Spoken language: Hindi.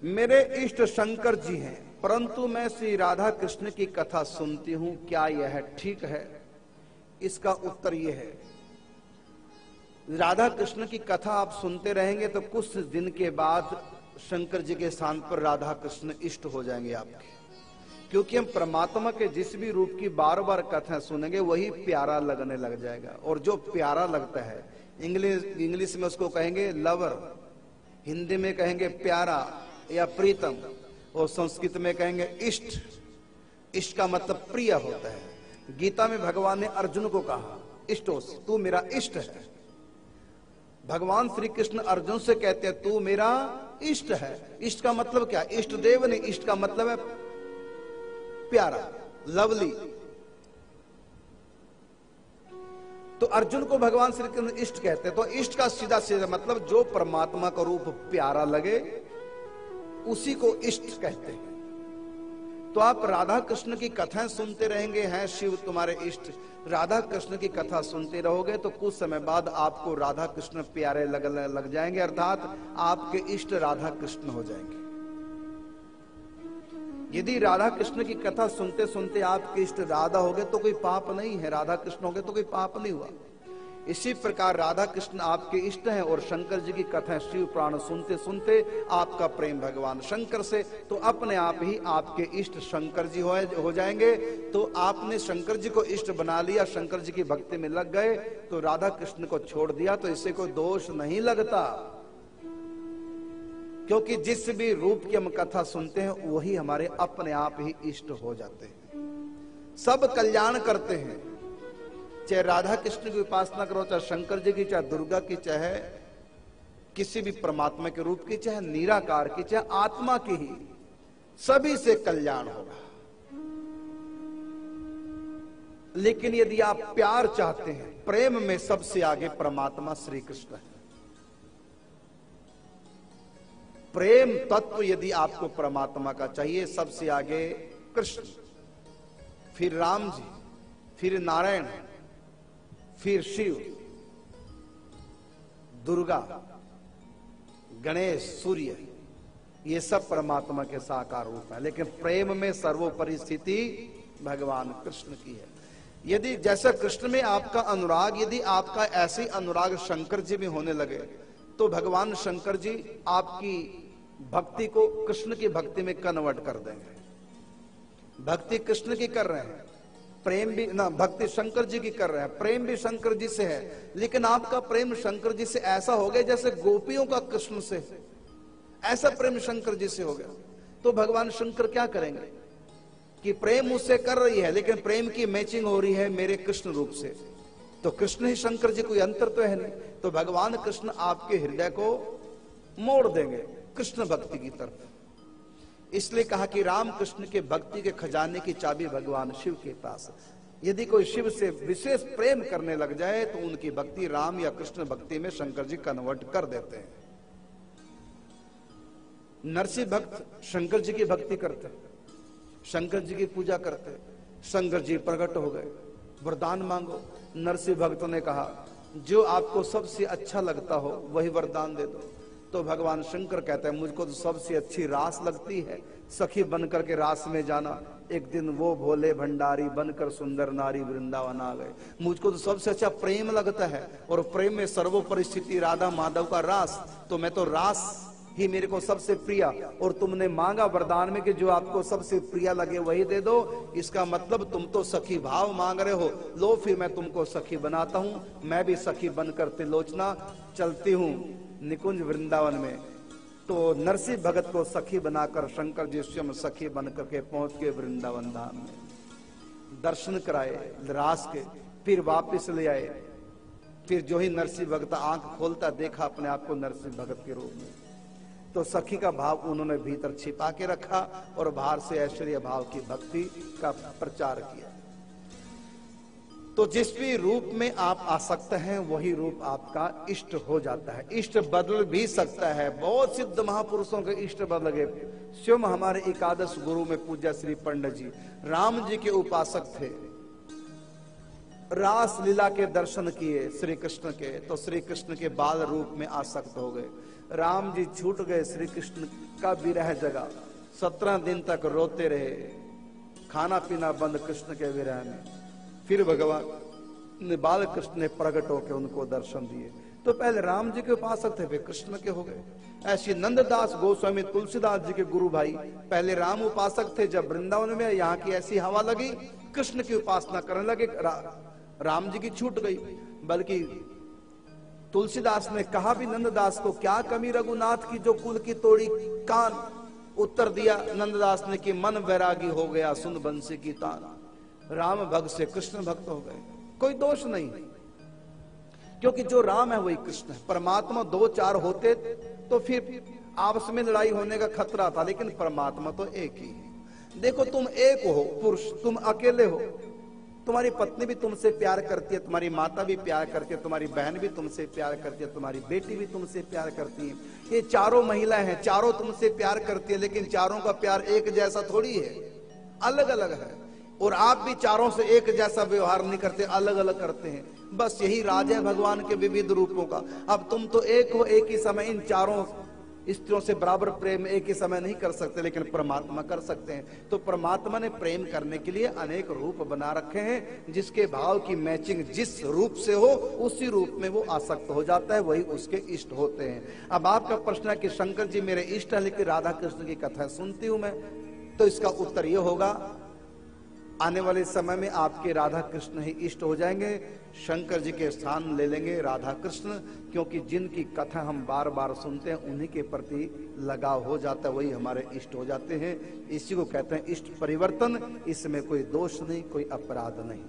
मेरे इष्ट शंकर जी हैं, परंतु मैं श्री राधा कृष्ण की कथा सुनती हूं, क्या यह ठीक है? इसका उत्तर यह है, राधा कृष्ण की कथा आप सुनते रहेंगे तो कुछ दिन के बाद शंकर जी के स्थान पर राधा कृष्ण इष्ट हो जाएंगे आपके, क्योंकि हम परमात्मा के जिस भी रूप की बार बार कथा सुनेंगे वही प्यारा लगने लग जाएगा। और जो प्यारा लगता है, इंग्लिश में उसको कहेंगे लवर, हिंदी में कहेंगे प्यारा या प्रीतम, और संस्कृत में कहेंगे इष्ट। इष्ट का मतलब प्रिय होता है। गीता में भगवान ने अर्जुन को कहा इष्टोस, तू मेरा इष्ट है। भगवान श्री कृष्ण अर्जुन से कहते हैं तू मेरा इष्ट है। इष्ट का मतलब क्या? इष्ट देव नहीं, इष्ट का मतलब है प्यारा, लवली। तो अर्जुन को भगवान श्री कृष्ण इष्ट कहते हैं। तो इष्ट का सीधा सीधा मतलब जो परमात्मा का रूप प्यारा लगे उसी को इष्ट कहते हैं। तो आप राधा कृष्ण की कथाएं सुनते रहेंगे, हैं शिव तुम्हारे इष्ट। राधा कृष्ण की कथा सुनते रहोगे तो कुछ समय बाद आपको राधा कृष्ण प्यारे लग जाएंगे, अर्थात आपके इष्ट राधा कृष्ण हो जाएंगे। यदि राधा कृष्ण की कथा सुनते सुनते आपके इष्ट राधा हो गए तो कोई पाप नहीं है, राधा कृष्ण हो गए तो कोई पाप नहीं हुआ। इसी प्रकार राधा कृष्ण आपके इष्ट हैं और शंकर जी की कथा शिव पुराण सुनते सुनते आपका प्रेम भगवान शंकर से, तो अपने आप ही आपके इष्ट शंकर जी हो जाएंगे। तो आपने शंकर जी को इष्ट बना लिया, शंकर जी की भक्ति में लग गए, तो राधा कृष्ण को छोड़ दिया तो इससे कोई दोष नहीं लगता, क्योंकि जिस भी रूप की हम कथा सुनते हैं वही हमारे अपने आप ही इष्ट हो जाते हैं। सब कल्याण करते हैं, चाहे राधा कृष्ण की उपासना करो, चाहे शंकर जी की, चाहे दुर्गा की, चाहे किसी भी परमात्मा के रूप की, चाहे निराकार की, चाहे आत्मा की ही, सभी से कल्याण होगा। लेकिन यदि आप प्यार चाहते हैं, प्रेम में सबसे आगे परमात्मा श्री कृष्ण है। प्रेम तत्व यदि आपको परमात्मा का चाहिए, सबसे आगे कृष्ण, फिर राम जी, फिर नारायण, फिर शिव, दुर्गा, गणेश, सूर्य, ये सब परमात्मा के साकार रूप है। लेकिन प्रेम में सर्वोपरि स्थिति भगवान कृष्ण की है। यदि जैसा कृष्ण में आपका अनुराग, यदि आपका ऐसे अनुराग शंकर जी में होने लगे तो भगवान शंकर जी आपकी भक्ति को कृष्ण की भक्ति में कन्वर्ट कर देंगे। भक्ति कृष्ण की कर रहे हैं, प्रेम भी ना, भक्ति शंकर जी की कर रहे हैं, प्रेम भी शंकर जी से है, लेकिन आपका प्रेम शंकर जी से ऐसा हो गया जैसे गोपियों का कृष्ण से, ऐसा प्रेम शंकर जी से हो गया। तो भगवान शंकर क्या करेंगे कि प्रेम उससे कर रही है लेकिन प्रेम की मैचिंग हो रही है मेरे कृष्ण रूप से, तो कृष्ण ही शंकर जी, कोई अंतर तो है नहीं। तो भगवान कृष्ण आपके हृदय को मोड़ देंगे कृष्ण भक्ति की तरफ। इसलिए कहा कि राम कृष्ण के भक्ति के खजाने की चाबी भगवान शिव के पास। यदि कोई शिव से विशेष प्रेम करने लग जाए तो उनकी भक्ति राम या कृष्ण भक्ति में शंकर जी कन्वर्ट कर देते हैं। नरसिंह भक्त शंकर जी की भक्ति करते, शंकर जी की पूजा करते, शंकर जी प्रकट हो गए, वरदान मांगो। नरसिंह भक्त ने कहा जो आपको सबसे अच्छा लगता हो वही वरदान दे दो। तो भगवान शंकर कहते हैं मुझको तो सबसे अच्छी रास लगती है, सखी बनकर के रास में जाना। एक दिन वो भोले भंडारी बनकर सुंदर नारी वृंदावन आ गए। मुझको तो सबसे अच्छा प्रेम लगता है, और प्रेम में सर्वोपरि स्थिति राधा माधव का रास, तो मैं तो रास ही मेरे को सबसे प्रिय। और तुमने मांगा वरदान में कि जो आपको सबसे प्रिय लगे वही दे दो, इसका मतलब तुम तो सखी भाव मांग रहे हो। लो फिर मैं तुमको सखी बनाता हूं, मैं भी सखी बनकर त्रिलोचना चलती हूं निकुंज वृंदावन में। तो नरसिंह भगत को सखी बनाकर शंकर जी स्वयं सखी बनकर के पहुंच के वृंदावन धाम में, दर्शन कराए रास के, फिर वापिस ले आए। फिर जो ही नरसिंह भगत आंख खोलता देखा अपने आप को नरसिंह भगत के रूप में, तो सखी का भाव उन्होंने भीतर छिपा के रखा और बाहर से ऐश्वर्य भाव की भक्ति का प्रचार किया। तो जिस भी रूप में आप आसक्त हैं वही रूप आपका इष्ट हो जाता है। इष्ट बदल भी सकता है, बहुत सिद्ध महापुरुषों के इष्ट बदल गए। स्वयं हमारे एकादश गुरु में पूज्य श्री पंडित जी राम जी के उपासक थे, रास लीला के दर्शन किए श्री कृष्ण के, तो श्री कृष्ण के बाल रूप में आसक्त हो गए। राम जी छूट गए, श्री कृष्ण का विरह जगा, 17 दिन तक रोते रहे, खाना पीना बंद कृष्ण के विरह में। फिर भगवान बाल कृष्ण ने प्रकट होकर उनको दर्शन दिए। तो पहले राम जी के उपासक थे, वे कृष्ण के हो गए। ऐसी नंददास गोस्वामी तुलसीदास जी के गुरु भाई पहले राम उपासक थे, जब वृंदावन में यहाँ की ऐसी हवा लगी कृष्ण की उपासना करने लगे, राम जी की छूट गई। बल्कि तुलसीदास ने कहा भी नंददास को, क्या कमी रघुनाथ की जो कुल की तोड़ी कान। उत्तर दिया नंददास ने कि मन वैरागी हो गया सुन बंसी की तान। राम भक्त से कृष्ण भक्त हो गए, कोई दोष नहीं, क्योंकि जो राम है वही कृष्ण है। परमात्मा 2-4 होते तो फिर आपस में लड़ाई होने का खतरा था, लेकिन परमात्मा तो एक ही है। देखो तुम एक हो पुरुष, तुम अकेले हो, तुम्हारी पत्नी भी तुमसे प्यार करती है, तुम्हारी माता भी प्यार करती है, तुम्हारी बहन भी तुमसे प्यार करती है, तुम्हारी बेटी भी तुमसे प्यार करती है। ये चारों महिलाएं हैं, चारों तुमसे प्यार करती है, लेकिन चारों का प्यार एक जैसा थोड़ी है, अलग अलग है। और आप भी चारों से एक जैसा व्यवहार नहीं करते, अलग अलग करते हैं। बस यही राज है भगवान के विविध रूपों का। अब तुम तो एक हो, एक ही समय इन चारों स्त्रियों से बराबर प्रेम एक ही समय नहीं कर सकते, लेकिन परमात्मा कर सकते हैं। तो परमात्मा ने प्रेम करने के लिए अनेक रूप बना रखे हैं, जिसके भाव की मैचिंग जिस रूप से हो उसी रूप में वो आसक्त हो जाता है, वही उसके इष्ट होते हैं। अब आपका प्रश्न है कि शंकर जी मेरे इष्ट है, लेकिन राधा कृष्ण की कथा सुनती हूं मैं, तो इसका उत्तर यह होगा, आने वाले समय में आपके राधा कृष्ण ही इष्ट हो जाएंगे, शंकर जी के स्थान ले लेंगे राधा कृष्ण, क्योंकि जिनकी कथा हम बार बार सुनते हैं उन्हीं के प्रति लगाव हो जाता है, वही हमारे इष्ट हो जाते हैं। इसी को कहते हैं इष्ट परिवर्तन। इसमें कोई दोष नहीं, कोई अपराध नहीं।